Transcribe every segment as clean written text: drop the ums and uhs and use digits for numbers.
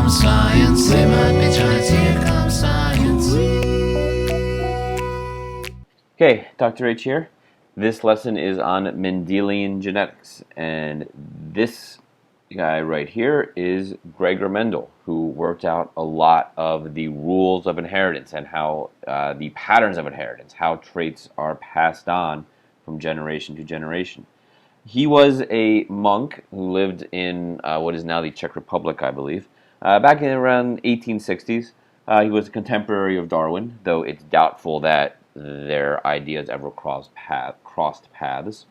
come science. They might be trying to here come science. Okay, Dr. H here. This lesson is on Mendelian genetics, and this guy right here is Gregor Mendel, who worked out a lot of the rules of inheritance and how the patterns of inheritance, how traits are passed on from generation to generation. He was a monk who lived in what is now the Czech Republic, I believe, back in around 1860s. He was a contemporary of Darwin, though it's doubtful that their ideas ever crossed paths.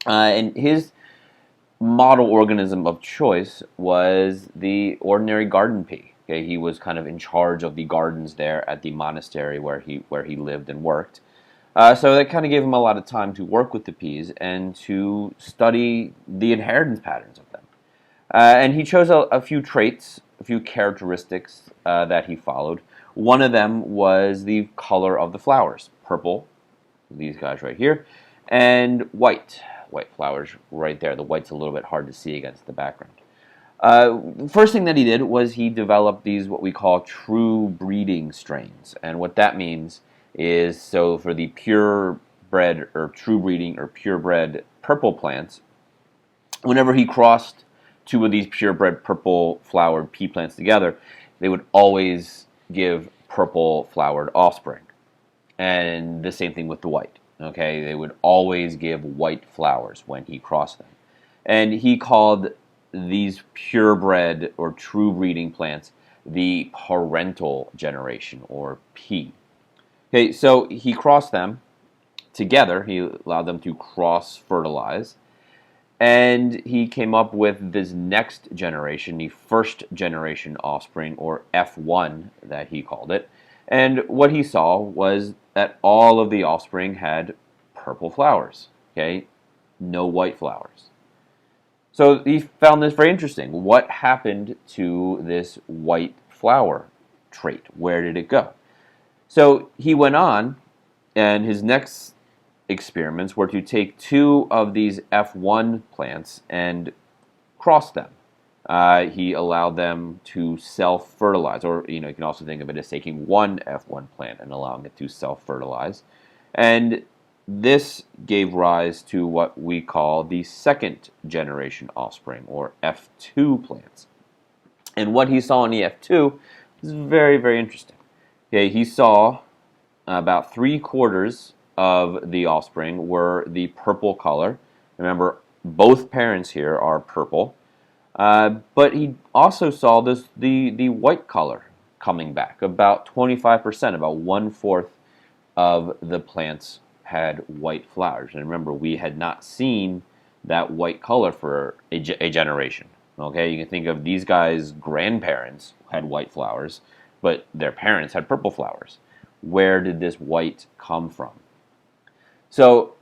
And his model organism of choice was the ordinary garden pea. Okay, he was kind of in charge of the gardens there at the monastery where he lived and worked. So that kind of gave him a lot of time to work with the peas and to study the inheritance patterns of them. And he chose a few traits, a few characteristics that he followed. One of them was the color of the flowers, purple, these guys right here, and white flowers right there. The white's a little bit hard to see against the background. The first thing that he did was he developed these what we call true breeding strains. And what that means is, so for the purebred or true breeding or purebred purple plants, whenever he crossed two of these purebred purple flowered pea plants together, they would always give purple flowered offspring. And the same thing with the white. Okay, they would always give white flowers when he crossed them. And he called these purebred or true breeding plants the parental generation, or P. Okay, so he crossed them together. He allowed them to cross-fertilize. And he came up with this next generation, the first generation offspring, or F1 that he called it. And what he saw was that all of the offspring had purple flowers, okay? No white flowers. So he found this very interesting. What happened to this white flower trait? Where did it go? So he went on, and his next experiments were to take two of these F1 plants and cross them. He allowed them to self-fertilize, or you can also think of it as taking one F1 plant and allowing it to self-fertilize. And this gave rise to what we call the second generation offspring, or F2 plants. And what he saw in the F2 is very, very interesting. Okay, he saw about 3/4 of the offspring were the purple color. Remember, both parents here are purple. But he also saw the white color coming back. About 25%, about 1/4 of the plants had white flowers. And remember, we had not seen that white color for a generation. Okay, you can think of these guys' grandparents had white flowers, but their parents had purple flowers. Where did this white come from? So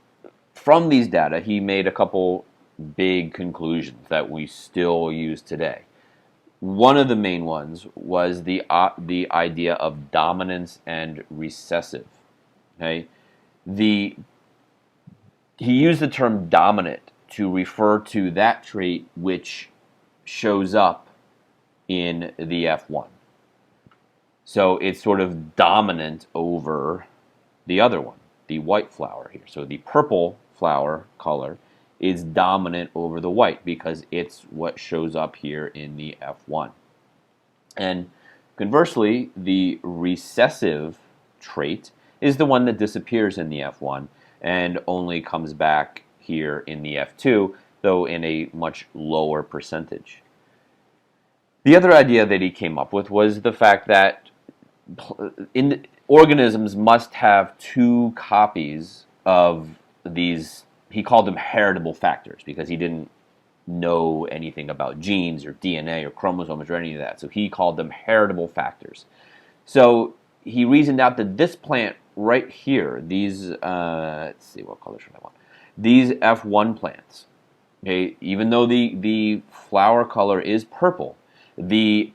from these data, he made a couple big conclusions that we still use today. One of the main ones was the idea of dominance and recessive. Okay, he used the term dominant to refer to that trait which shows up in the F1. So it's sort of dominant over the other one, the white flower here. So the purple flower color is dominant over the white because it's what shows up here in the F1. And conversely, the recessive trait is the one that disappears in the F1 and only comes back here in the F2, though in a much lower percentage. The other idea that he came up with was the fact that organisms must have two copies of these. He called them heritable factors because he didn't know anything about genes or DNA or chromosomes or any of that. So he called them heritable factors. So he reasoned out that this plant right here, these, let's see, what color should I want? These F1 plants, okay, even though the flower color is purple, the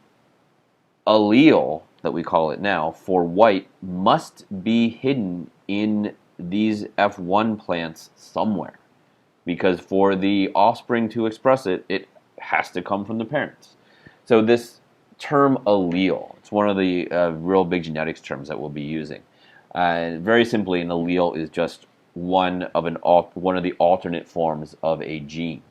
allele that we call it now for white must be hidden in these F1 plants somewhere, because for the offspring to express it, it has to come from the parents. So this term allele. It's one of the real big genetics terms that we'll be using. Very simply, an allele is just one of the alternate forms of a gene.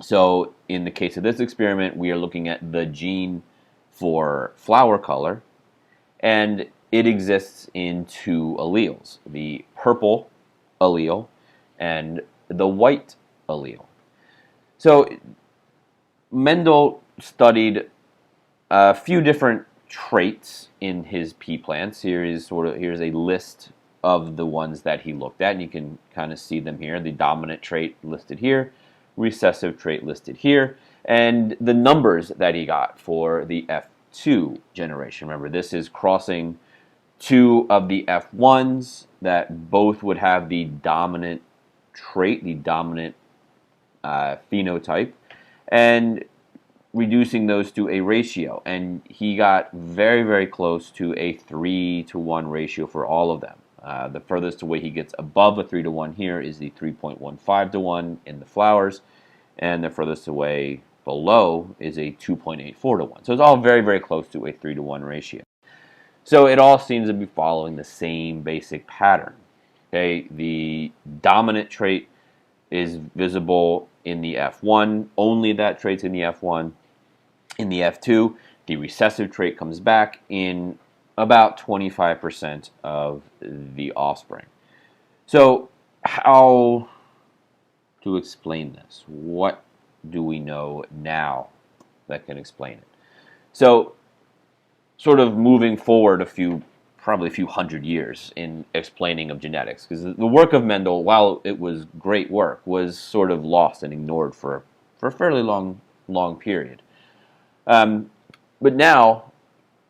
So in the case of this experiment, we are looking at the gene for flower color, and it exists in two alleles, the purple allele and the white allele. So Mendel studied a few different traits in his pea plants. Here's a list of the ones that he looked at, and you can kind of see them here. The dominant trait listed here, recessive trait listed here, and the numbers that he got for the F2 generation. Remember, this is crossing two of the F1s that both would have the dominant trait, the dominant phenotype, and reducing those to a ratio. And he got very, very close to a 3-to-1 ratio for all of them. The furthest away he gets above a 3-to-1 here is the 3.15-to-1 in the flowers, and the furthest away below is a 2.84-to-1. So it's all very, very close to a 3-to-1 ratio. So it all seems to be following the same basic pattern. Okay, the dominant trait is visible in the F1, only that trait's in the F1. In the F2, the recessive trait comes back in about 25% of the offspring. So how to explain this? What do we know now that can explain it? So sort of moving forward probably a few hundred years in explaining of genetics, because the work of Mendel, while it was great work, was sort of lost and ignored for a fairly long period. But now,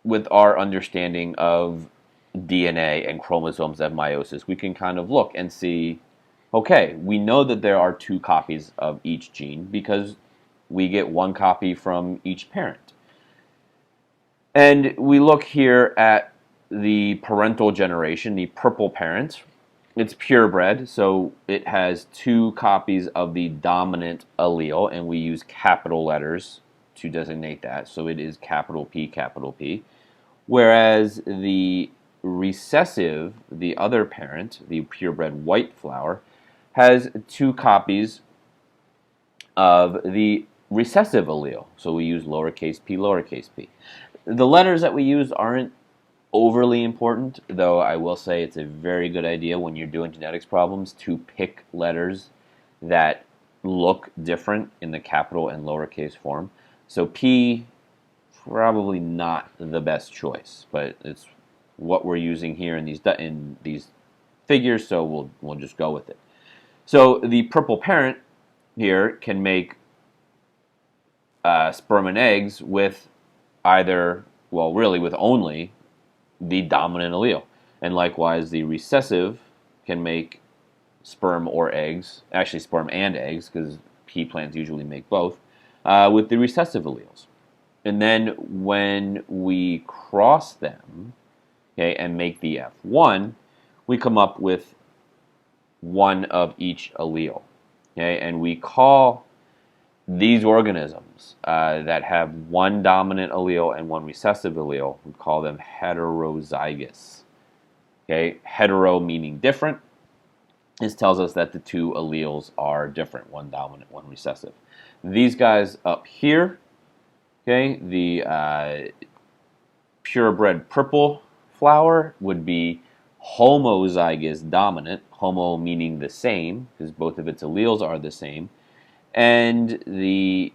with our understanding of DNA and chromosomes and meiosis, we can kind of look and see, okay, we know that there are two copies of each gene because we get one copy from each parent. And we look here at the parental generation, the purple parent. It's purebred, so it has two copies of the dominant allele, and we use capital letters to designate that. So it is capital P, capital P. Whereas the recessive, the other parent, the purebred white flower, has two copies of the recessive allele. So we use lowercase p, lowercase p. The letters that we use aren't overly important, though I will say it's a very good idea when you're doing genetics problems to pick letters that look different in the capital and lowercase form. So P, probably not the best choice, but it's what we're using here in these figures, so we'll just go with it. So the purple parent here can make sperm and eggs with with only the dominant allele. And likewise, the recessive can make sperm or eggs, actually sperm and eggs, because pea plants usually make both, with the recessive alleles. And then when we cross them, okay, and make the F1, we come up with one of each allele. Okay, and we call these organisms that have one dominant allele and one recessive allele, we call them heterozygous. Okay, hetero meaning different. This tells us that the two alleles are different, one dominant, one recessive. These guys up here, okay, the purebred purple flower would be homozygous dominant, homo meaning the same, because both of its alleles are the same, and the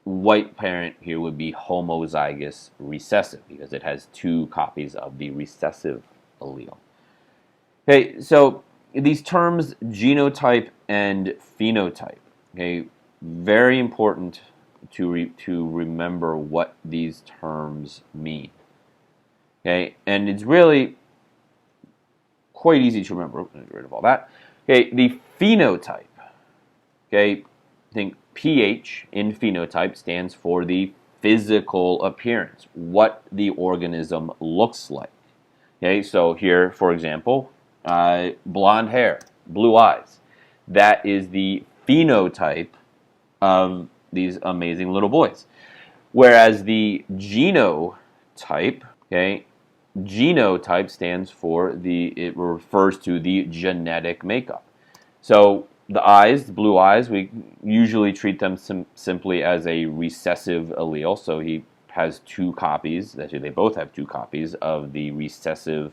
white parent here would be homozygous recessive, because it has two copies of the recessive allele. Okay, so these terms genotype and phenotype, okay, very important to remember what these terms mean. Okay, and it's really quite easy to remember. Get rid of all that. Okay, the phenotype. Okay, think pH in phenotype stands for the physical appearance, what the organism looks like. Okay, so here, for example, blonde hair, blue eyes. That is the phenotype of these amazing little boys. Whereas the genotype, okay, genotype stands for it refers to the genetic makeup. So the eyes, the blue eyes, we usually treat them simply as a recessive allele. So he has two copies, actually they both have two copies of the recessive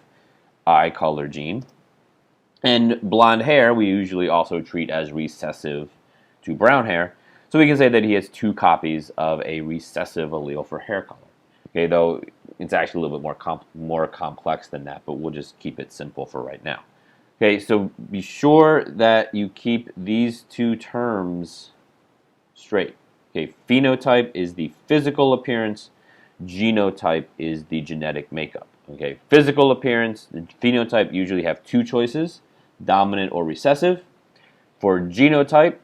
eye color gene. And blonde hair, we usually also treat as recessive to brown hair. So we can say that he has two copies of a recessive allele for hair color. Okay, though it's actually a little bit more complex than that, but we'll just keep it simple for right now. Okay, so be sure that you keep these two terms straight. Okay, phenotype is the physical appearance, genotype is the genetic makeup. Okay, physical appearance, the phenotype usually have two choices, dominant or recessive. For genotype,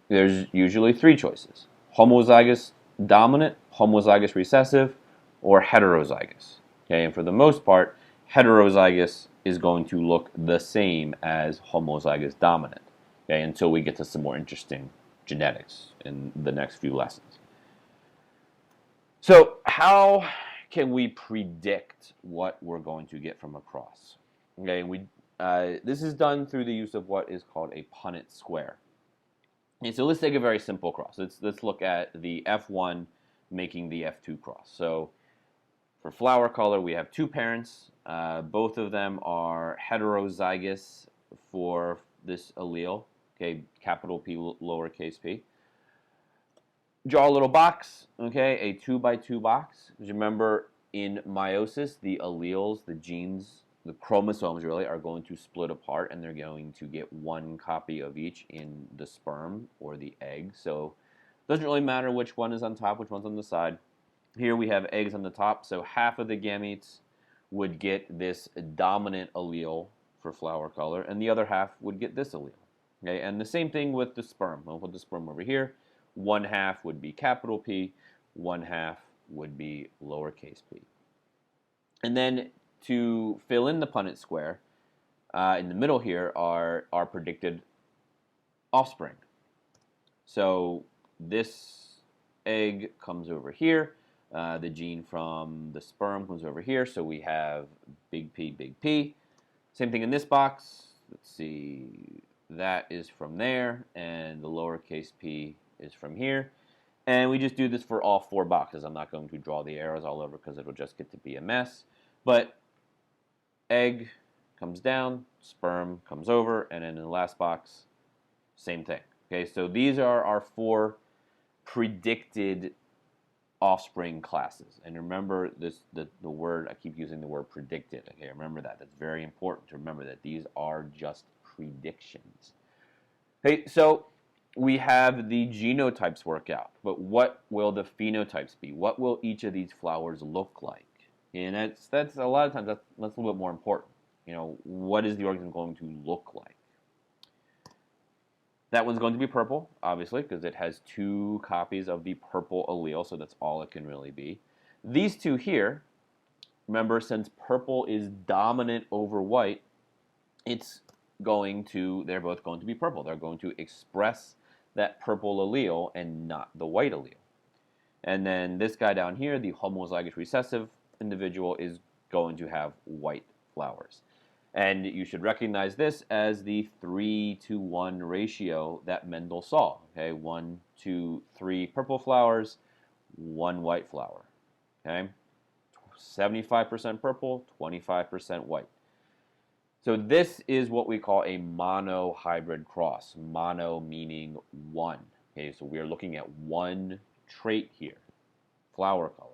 there's usually three choices, homozygous dominant, homozygous recessive, or heterozygous. Okay, and for the most part, heterozygous is going to look the same as homozygous dominant. Okay, until we get to some more interesting genetics in the next few lessons. So, how can we predict what we're going to get from a cross? Okay, this is done through the use of what is called a Punnett square. Okay, so let's take a very simple cross. Let's look at the F1 making the F2 cross. So for flower color, we have two parents. Both of them are heterozygous for this allele. Okay, capital P, lowercase p. Draw a little box. Okay, a 2 by 2 box. Remember, in meiosis, the alleles, the genes, the chromosomes really are going to split apart, and they're going to get one copy of each in the sperm or the egg. So it doesn't really matter which one is on top, which one's on the side. Here we have eggs on the top, so half of the gametes would get this dominant allele for flower color, and the other half would get this allele. Okay, and the same thing with the sperm. I'll put the sperm over here. One half would be capital P, one half would be lowercase p. And then to fill in the Punnett square, in the middle here are our predicted offspring. So this egg comes over here. The gene from the sperm comes over here. So we have big P, big P. Same thing in this box. Let's see. That is from there. And the lowercase p is from here. And we just do this for all four boxes. I'm not going to draw the arrows all over because it'll just get to be a mess. But egg comes down, sperm comes over, and then in the last box, same thing. Okay, so these are our four predicted offspring classes. And remember this, the word, I keep using the word predicted. Okay, remember that. That's very important to remember that these are just predictions. Okay, so we have the genotypes work out, but what will the phenotypes be? What will each of these flowers look like? And that's a lot of times that's a little bit more important. You know, what is the organism going to look like? That one's going to be purple, obviously, because it has two copies of the purple allele, so that's all it can really be. These two here, remember, since purple is dominant over white, they're both going to be purple. They're going to express that purple allele and not the white allele. And then this guy down here, the homozygous recessive individual, is going to have white flowers. And you should recognize this as the 3-to-1 ratio that Mendel saw. Okay, 1, 2, 3 purple flowers, 1 white flower. Okay, 75% purple, 25% white. So this is what we call a monohybrid cross. Mono meaning one. Okay, so we are looking at one trait here, flower color.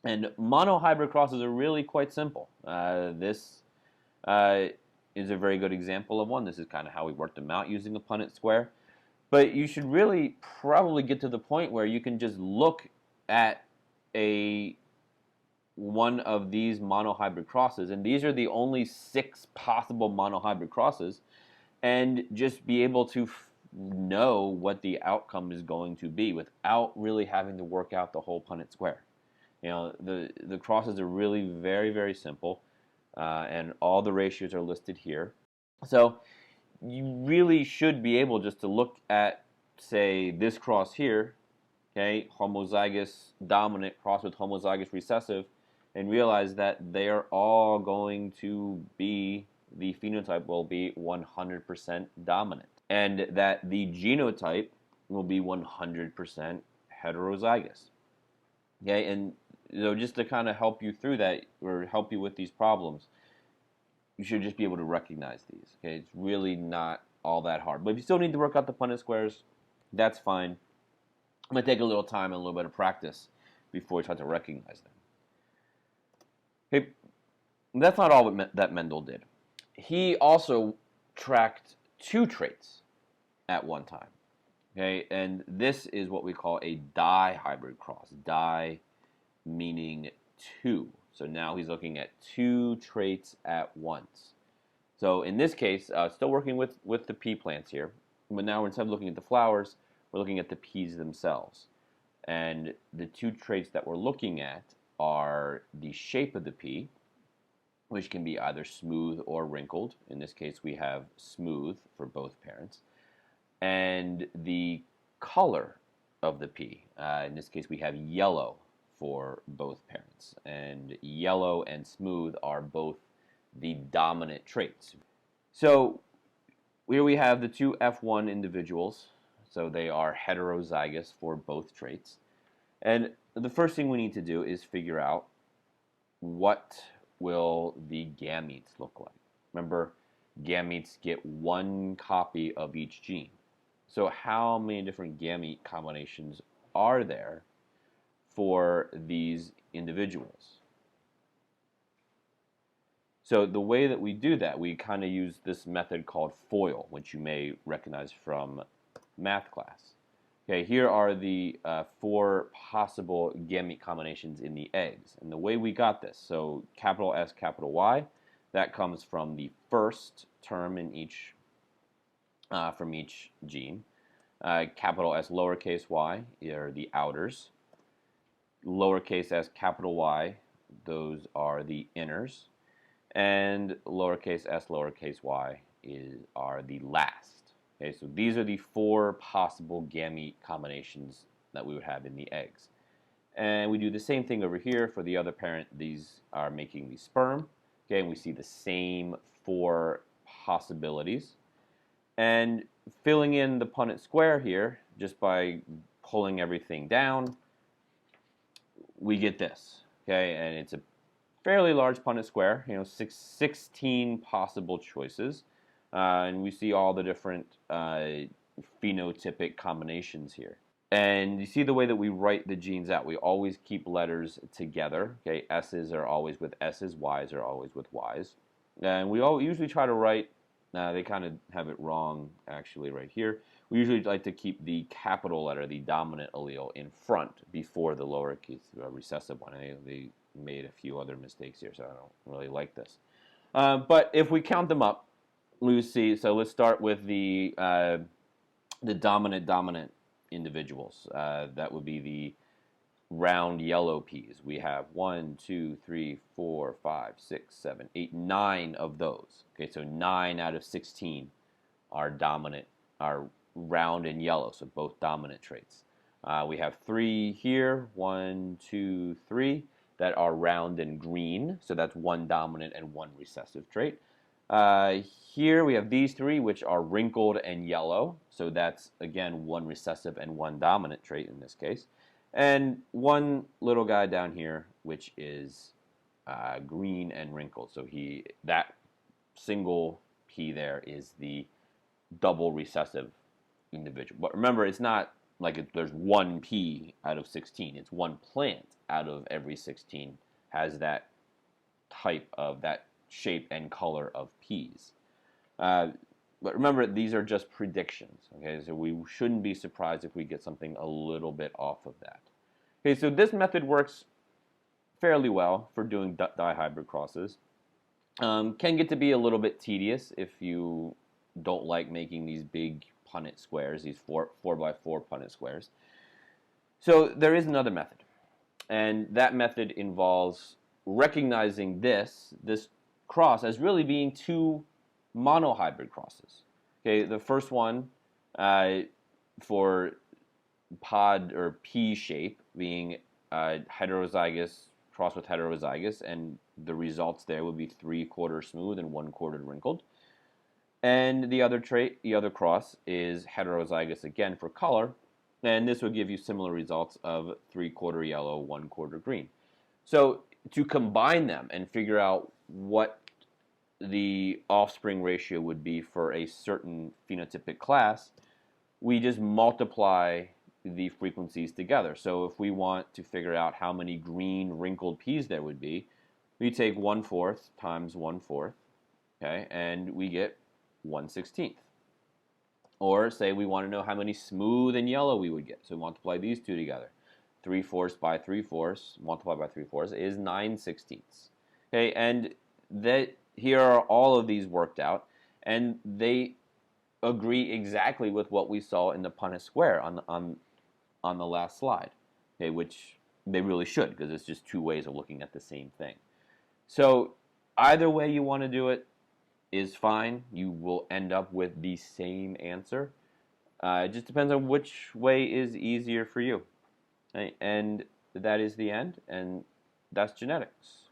And monohybrid crosses are really quite simple. This is a very good example of one. This is kind of how we worked them out using the Punnett square. But you should really probably get to the point where you can just look at one of these monohybrid crosses, and these are the only 6 possible monohybrid crosses, and just be able to know what the outcome is going to be without really having to work out the whole Punnett square. You know, the crosses are really very, very simple, and all the ratios are listed here. So you really should be able just to look at, say, this cross here okay, homozygous dominant crossed with homozygous recessive, and realize that they are all going to be, the phenotype will be 100% dominant, and that the genotype will be 100% heterozygous. Okay, and just to kind of help you through that or help you with these problems, you should just be able to recognize these. Okay, it's really not all that hard. But if you still need to work out the Punnett squares, that's fine. I'm going to take a little time and a little bit of practice before we try to recognize them. Okay, that's not all that Mendel did. He also tracked two traits at one time. Okay, and this is what we call a dihybrid cross. Di meaning two. So now he's looking at two traits at once. So in this case, still working with the pea plants here, but now instead of looking at the flowers, we're looking at the peas themselves. And the two traits that we're looking at are the shape of the pea, which can be either smooth or wrinkled. In this case, we have smooth for both parents. And the color of the pea. In this case, we have yellow for both parents. And yellow and smooth are both the dominant traits. So here we have the two F1 individuals. So they are heterozygous for both traits. And the first thing we need to do is figure out what will the gametes look like. Remember, gametes get one copy of each gene. So how many different gamete combinations are there for these individuals? So the way that we do that, we kind of use this method called FOIL, which you may recognize from math class. Okay, here are the 4 possible gamete combinations in the eggs. And the way we got this, so capital S, capital Y, that comes from the first term in each from each gene. Capital S, lowercase y are the outers. Lowercase s, capital Y, those are the inners. And lowercase s, lowercase y are the last. Okay, so these are the 4 possible gamete combinations that we would have in the eggs. And we do the same thing over here for the other parent. These are making the sperm. Okay, and we see the same 4 possibilities. And filling in the Punnett square here, just by pulling everything down, we get this. Okay, and it's a fairly large Punnett square, 16 possible choices. And we see all the different phenotypic combinations here. And you see the way that we write the genes out. We always keep letters together. Okay, S's are always with S's, Y's are always with Y's. And we all usually try to write, they kind of have it wrong actually right here. We usually like to keep the capital letter, the dominant allele, in front before the lowercase recessive one. They made a few other mistakes here, so I don't really like this. But if we count them up, we see, so let's start with the dominant individuals. That would be the round yellow peas. We have 1, 2, 3, 4, 5, 6, 7, 8, 9 of those. Okay, so 9 out of 16 are dominant, are round and yellow, so both dominant traits. We have 3 here, 1, 2, 3, that are round and green, so that's 1 dominant and 1 recessive trait. Here we have these 3, which are wrinkled and yellow, so that's again 1 recessive and 1 dominant trait in this case. And 1 little guy down here, which is green and wrinkled. So that single pea there is the double recessive individual. But remember, it's not like there's 1 pea out of 16. It's 1 plant out of every 16 has that type of, that shape and color of peas. But remember, these are just predictions. Okay, so we shouldn't be surprised if we get something a little bit off of that. Okay, so this method works fairly well for doing dihybrid crosses. Can get to be a little bit tedious if you don't like making these big Punnett squares, these 4x4 Punnett squares. So there is another method, and that method involves recognizing this cross as really being 2 monohybrid crosses. Okay, the first one for pod or pea shape, being heterozygous crossed with heterozygous, and the results there would be 3/4 smooth and 1/4 wrinkled. And the other trait, the other cross, is heterozygous again for color, and this would give you similar results of 3/4 yellow, 1/4 green. So to combine them and figure out what the offspring ratio would be for a certain phenotypic class, we just multiply the frequencies together. So if we want to figure out how many green wrinkled peas there would be, we take 1/4 times 1/4, okay, and we get 1/16. Or say we want to know how many smooth and yellow we would get. So we multiply these two together. 3/4 by 3/4 multiplied by 3/4 is 9/16. Okay, and that here are all of these worked out, and they agree exactly with what we saw in the Punnett square on the last slide. Okay, which they really should, because it's just two ways of looking at the same thing. So either way you want to do it is fine. You will end up with the same answer. It just depends on which way is easier for you. Okay? And that is the end, and that's genetics.